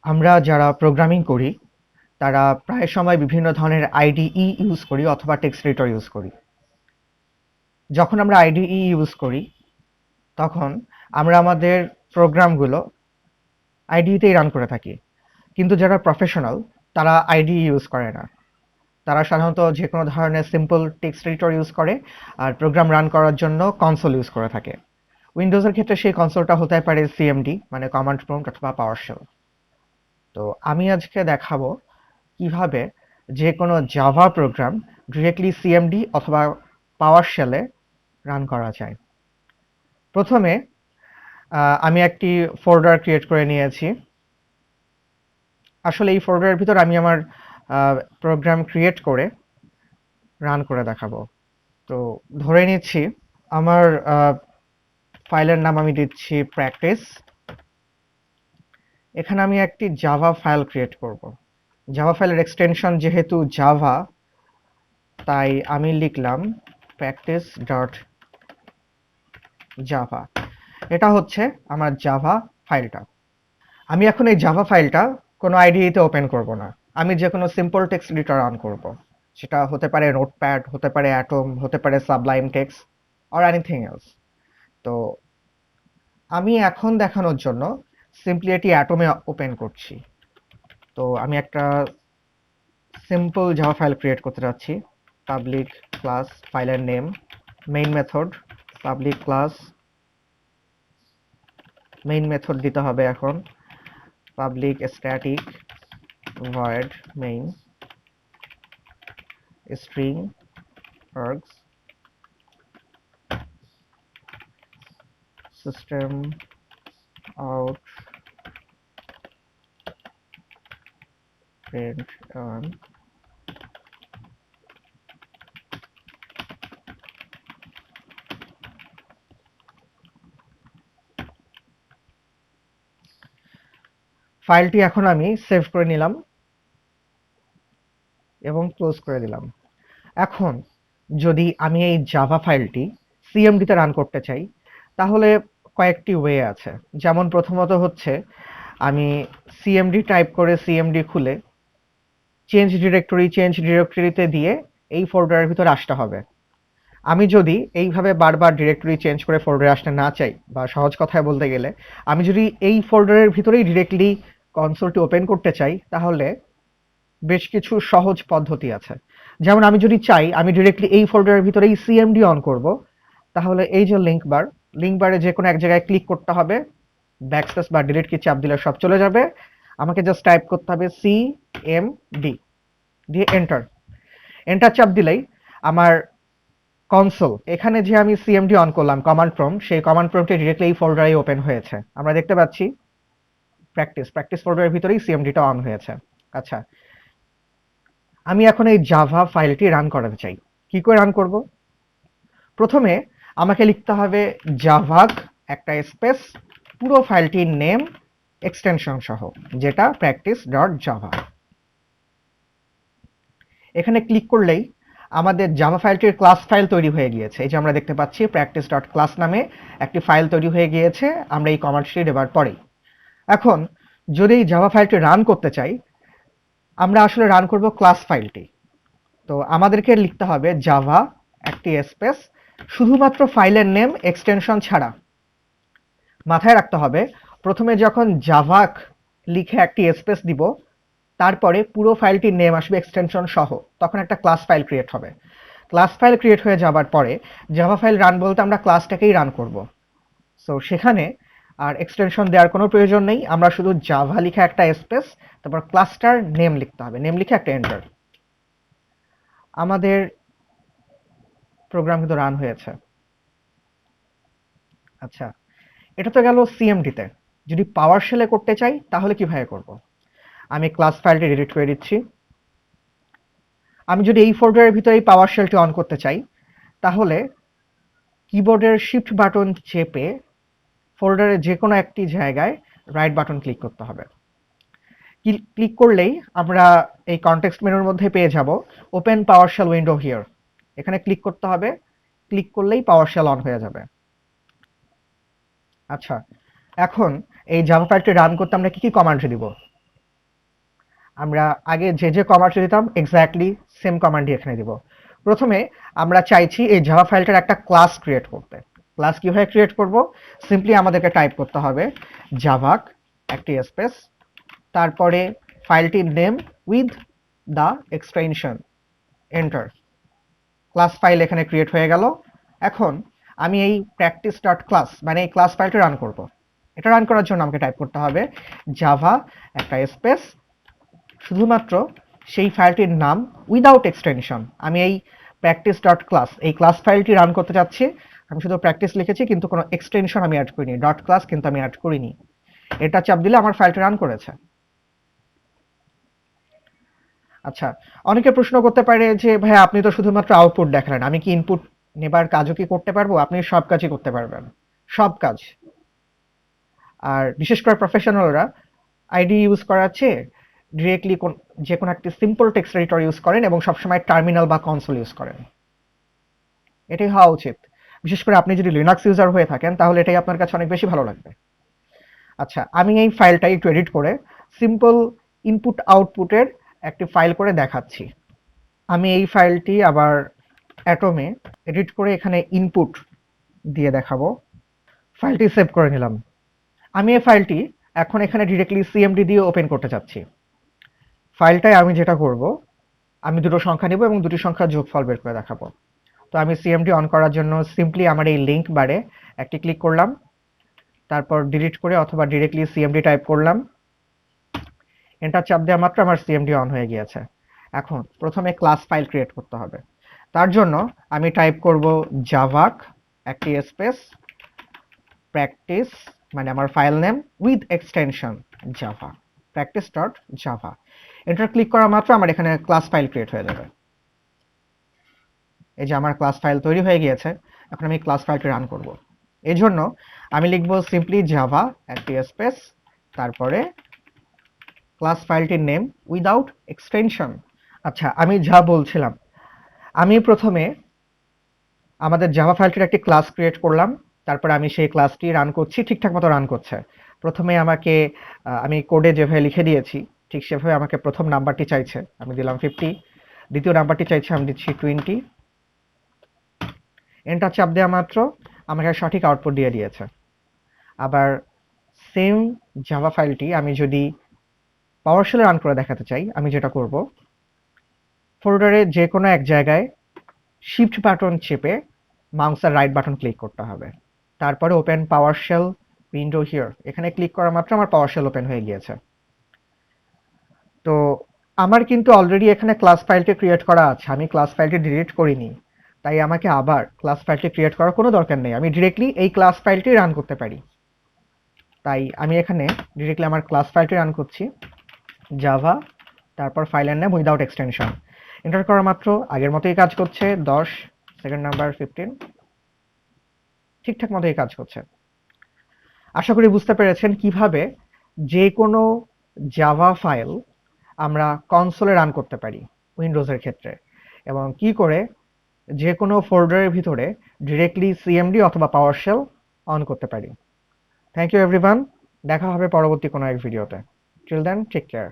আমরা যারা প্রোগ্রামিং করি তারা প্রায় সময় বিভিন্ন ধরনের আইডিই ইউজ করি অথবা টেক্সট এডিটর ইউজ করি। যখন আমরা আইডিই ইউজ করি তখন আমরা আমাদের প্রোগ্রামগুলো আইডিইতেই রান করে থাকি। কিন্তু যারা প্রফেশনাল তারা আইডিই ইউজ করে না। তারা সাধারণত যে কোনো ধরনের সিম্পল টেক্সট এডিটর ইউজ করে আর প্রোগ্রাম রান করার জন্য কনসোল ইউজ করে থাকে। উইন্ডোজের ক্ষেত্রে সেই কনসোলটা হতে পারে সিএমডি মানে কমান্ড প্রম্পট অথবা পাওয়ারশেল। তো আমি আজকে দেখাবো কিভাবে যে কোনো জাভা প্রোগ্রাম ডিরেক্টলি সিএমডি অথবা পাওয়ার শেলে রান করা যায়। প্রথমে আমি একটি ফোল্ডার ক্রিয়েট করে নিয়েছি। আসলে এই ফোল্ডারের ভিতর আমি আমার প্রোগ্রাম ক্রিয়েট করে রান করে দেখাবো। তো ধরে নিচ্ছি আমার ফাইলের নাম আমি দিচ্ছি প্র্যাকটিস। এখানে আমি একটি জাভা ফাইল ক্রিয়েট করব। জাভা ফাইলের এক্সটেনশন যেহেতু জাভা, তাই আমি লিখলাম প্র্যাকটিস ডট জাভা। এটা হচ্ছে আমার জাভা ফাইলটা। আমি এখন এই জাভা ফাইলটা কোনো আইডিইতে ওপেন করব না। আমি যে কোনো সিম্পল টেক্সট এডিটর রান করব। সেটা হতে পারে নোটপ্যাড, হতে পারে অ্যাটম, হতে পারে Sublime text or anything else. তো আমি এখন দেখানোর জন্য সিম্পলি এটি অ্যাটমে ওপেন করছি। তো আমি একটা সিম্পল জাভা ফাইল ক্রিয়েট করতে যাচ্ছি। পাবলিক ক্লাস ফাইলের name, main method, public class main method দিতে হবে এখন, public static void main string args system out print on ফাইলটি এখন আমি সেভ করে নিলাম এবং ক্লোজ করে দিলাম। এখন যদি আমি এই জাভা ফাইলটি সিএমডিতে রান করতে চাই তাহলে কয়েকটি ওয়ে আছে। যেমন প্রথমত হচ্ছে আমি সিএমডি টাইপ করে সিএমডি খুলে চেঞ্জ ডিরেক্টরিতে দিয়ে এই ফোল্ডারের ভিতরে আসতে হবে। আমি যদি এইভাবে বারবার ডিরেক্টরি চেঞ্জ করে ফোল্ডারে আসতে না চাই, বা সহজ কথায় বলতে গেলে আমি যদি এই ফোল্ডারের ভিতরেই ডিরেক্টলি কনসোলটি ওপেন করতে চাই তাহলে বেশ কিছু সহজ পদ্ধতি আছে। যেমন আমি যদি চাই আমি ডিরেক্টলি এই ফোল্ডারের ভিতরেই সিএমডি অন করব, তাহলে এই যে লিঙ্ক বারে যে কোনো এক জায়গায় ক্লিক করতে হবে, ব্যাকস্পেস বা ডিলিট কি চাপ দিলে সব চলে যাবে। আমাকে জাস্ট টাইপ করতে হবে সিএমডি দিয়ে এন্টার চাপ দিলেই আমার কনসোল, এখানে যে আমি সিএমডি অন করলাম কমান্ড প্রম্পট, সেই কমান্ড প্রম্পটে ডিরেক্টলি এই ফোল্ডারেই ওপেন হয়েছে। আমরা দেখতে পাচ্ছি প্র্যাকটিস ফোল্ডারের ভিতরেই সিএমডিটা অন হয়েছে। আচ্ছা, আমি এখন এই জাভা ফাইলটি রান করাতে চাই। কি করে রান করব? প্রথমে আমাকে লিখতে হবে জাভাক একটা স্পেস পুরো ফাইলটির নেম এক্সটেনশন সহ, যেটা প্র্যাকটিস ডট জাভা। এখানে ক্লিক করলেই আমাদের জাভা ফাইলটির ক্লাস ফাইল তৈরি হয়ে গিয়েছে। এই যে আমরা দেখতে পাচ্ছি প্র্যাকটিস ডট ক্লাস নামে একটি ফাইল তৈরি হয়ে গিয়েছে আমরা এই কমান্ডটি দেবার পরেই। এখন যদি এই জাভা ফাইলটি রান করতে চাই, আমরা আসলে রান করব ক্লাস ফাইলটি। তো আমাদেরকে লিখতে হবে জাভা একটি স্পেস শুধুমাত্র ফাইলের নেম এক্সটেনশন ছাড়া। মাথায় রাখতে হবে প্রথমে যখন জাভাক লিখে একটি স্পেস দিব, তারপরে পুরো ফাইলটির নেম আসবে এক্সটেনশন সহ, তখন একটা ক্লাস ফাইল ক্রিয়েট হবে। ক্লাস ফাইল ক্রিয়েট হয়ে যাবার পরে জাভা ফাইল রান বলতে আমরা ক্লাসটাকেই রান করব। সো সেখানে আর এক্সটেনশন দেওয়ার কোনো প্রয়োজন নেই, আমরা শুধু জাভা লিখে একটা স্পেস তারপর ক্লাসটার নেম লিখতে হবে, নেম লিখে একটা এন্টার। আমাদের প্রোগ্রাম কিন্তু রান হয়েছে। আচ্ছা, এটা তো গেল সিএমডিতে। যদি পাওয়ার শেলে করতে চাই তাহলে কিভাবে করব? আমি ক্লাস ফাইলটি ডিলিট করে দিচ্ছি। আমি যদি এই ফোল্ডারের ভিতরে এই পাওয়ার শেলটি অন করতে চাই তাহলে কিবোর্ডের শিফট বাটন চেপে ফোল্ডারের যে কোনো একটি জায়গায় রাইট বাটন ক্লিক করতে হবে। ক্লিক করলেই আমরা এই কনটেক্সট মেনুর মধ্যে পেয়ে যাব ওপেন পাওয়ারশেল উইন্ডো হিয়ার। এখানে ক্লিক করতে হবে, ক্লিক করলেই পাওয়ারশেল অন হয়ে যাবে। আচ্ছা, এখন এই জাভা ফাইলটি রান করতে আমরা কি কি কমান্ড দিব? আমরা আগে যে কমান্ড দিতাম এক্স্যাক্টলি সেম কমান্ডই এখানে দিব। প্রথমে আমরা চাইছি এই জাভা ফাইলটার একটা ক্লাস ক্রিয়েট করতে। ক্লাস কিভাবে ক্রিয়েট করব? সিম্পলি আমাদেরকে টাইপ করতে হবে জাভাক একটি স্পেস, তারপরে ফাইলটির name with the extension, enter. Class file এখানে ক্রিয়েট হয়ে গেল। এখন আমি এই প্র্যাকটিস ডট ক্লাস মানে এই ক্লাস ফাইলটা রান করব। এটা রান করার জন্য আমাকে টাইপ করতে হবে জাভা একটা স্পেস, শুধুমাত্র সেই ফাইলটির নাম উইদাউট এক্সটেনশন। আমি এই প্র্যাকটিস ডট ক্লাস এই ক্লাস ফাইলটি রান করতে যাচ্ছি, আমি শুধু প্র্যাকটিস লিখেছি কিন্তু কোনো এক্সটেনশন আমি অ্যাড করিনি, ডট ক্লাস কিন্তু আমি অ্যাড করিনি। এটা চাপ দিলে আমার ফাইলটা রান করেছে। আচ্ছা, অনেকে প্রশ্ন করতে পারে যে ভাই আপনি তো শুধুমাত্র আউটপুট দেখালেন, আমি কি ইনপুট নেবার কাজও কি করতে পারবো? আপনি সব কাজই করতে পারবেন, সব কাজ। আর বিশেষ করে প্রফেশনালরা আইডি ইউজ করাচ্ছে ডিরেক্টলি যে কোনো একটি সিম্পল টেক্সট এডিটর ইউজ করেন এবং সবসময় টার্মিনাল বা কনসোল ইউজ করেন। এটাই হওয়া উচিত। বিশেষ করে আপনি যদি লিনাক্স ইউজার হয়ে থাকেন তাহলে এটাই আপনার কাছে অনেক বেশি ভালো লাগবে। আচ্ছা, আমি এই ফাইলটা একটু এডিট করে সিম্পল ইনপুট আউটপুটের একটি ফাইল করে দেখাচ্ছি। আমি এই ফাইলটি আবার অ্যাটমে এডিট করে এখানে ইনপুট দিয়ে দেখাবো। ফাইলটি সেভ করে নিলাম। আমি এই ফাইলটি এখন এখানে ডিরেক্টলি সিএমডি দিয়ে ওপেন করতে চাচ্ছি। ফাইলটায় আমি যেটা করব, আমি দুটো সংখ্যা নেব এবং দুটি সংখ্যার যোগফল বের করে দেখাবো। তো আমি সিএমডি অন করার জন্য সিম্পলি আমার এই লিঙ্ক বারে একটি ক্লিক করলাম, তারপর ডিলিট করে অথবা ডিরেক্টলি সিএমডি টাইপ করলাম, এন্টার চাপ দেওয়া মাত্র আমার সিএমডি অন হয়ে গিয়েছে। এখন প্রথমে ক্লাস ফাইল ক্রিয়েট করতে হবে। তার জন্য আমি টাইপ করব জাভাক একটি স্পেস প্র্যাকটিস মানে আমার file name with extension Java, practice dot Java. Enter click করা মাত্র আমার এখানে ক্লাস ফাইল ক্রিয়েট হয়ে যাবে। এই যে আমার ক্লাস ফাইল তৈরি হয়ে গিয়েছে। এখন আমি ক্লাস ফাইলটি রান করব। এই জন্য আমি লিখব সিম্পলি জাভা একটি স্পেস, তারপরে ক্লাস ফাইলটির নেম উইদাউট এক্সটেনশন। আচ্ছা, আমি যা বলছিলাম, আমি প্রথমে আমাদের জাভা ফাইলটির একটি ক্লাস ক্রিয়েট করলাম, তারপরে আমি সেই ক্লাসটি রান করছি, ঠিকঠাক মতো রান করছে। প্রথমে আমাকে আমি কোডে যেভাবে লিখে দিয়েছি ঠিক সেভাবে আমাকে প্রথম নাম্বারটি চাইছে, আমি দিলাম 50। দ্বিতীয় নাম্বারটি চাইছে, আমি দিচ্ছি 20। এন্টার চাপ দেওয়া মাত্র আমাকে সঠিক আউটপুট দিয়ে দিয়েছে। আবার সেম জাভা ফাইলটি আমি যদি পাওয়ারশেলে রান করে দেখাতে চাই, আমি যেটা করব, ফোল্ডারে যে কোনো এক জায়গায় শিফট বাটন চেপে মাউসের রাইট বাটন ক্লিক করতে হবে, তারপরে ওপেন পাওয়ারশেল উইন্ডো হিয়ার, এখানে ক্লিক করা মাত্র আমার পাওয়ারশেল ওপেন হয়ে গিয়েছে। তো আমার কিন্তু অলরেডি এখানে ক্লাস ফাইলটি ক্রিয়েট করা আছে, আমি ক্লাস ফাইলটি ডিলিট করিনি, তাই আমাকে আবার ক্লাস ফাইলটি ক্রিয়েট করার কোনো দরকার নেই, আমি ডিরেক্টলি এই ক্লাস ফাইলটি রান করতে পারি। তাই আমি এখানে ডিরেক্টলি আমার ক্লাস ফাইলটি রান করছি, জাভা তারপর ফাইলের নাম উইদাউট এক্সটেনশন। এন্টার করা মাত্র আগের মতোই কাজ করছে, 10 সেকেন্ড নাম্বার 15, ঠিকঠাক মতোই কাজ করছে। আশা করি বুঝতে পেরেছেন কিভাবে যে কোনো জাভা ফাইল আমরা কনসোলে রান করতে পারি উইন্ডোজের ক্ষেত্রে, এবং কি করে যে কোনো ফোল্ডারের ভিতরে ডিরেক্টলি সিএমডি অথবা পাওয়ারশেল অন করতে পারি। থ্যাংক ইউ এভরিওয়ান, দেখা হবে পরবর্তী কোনো এক ভিডিওতে। Till then take care.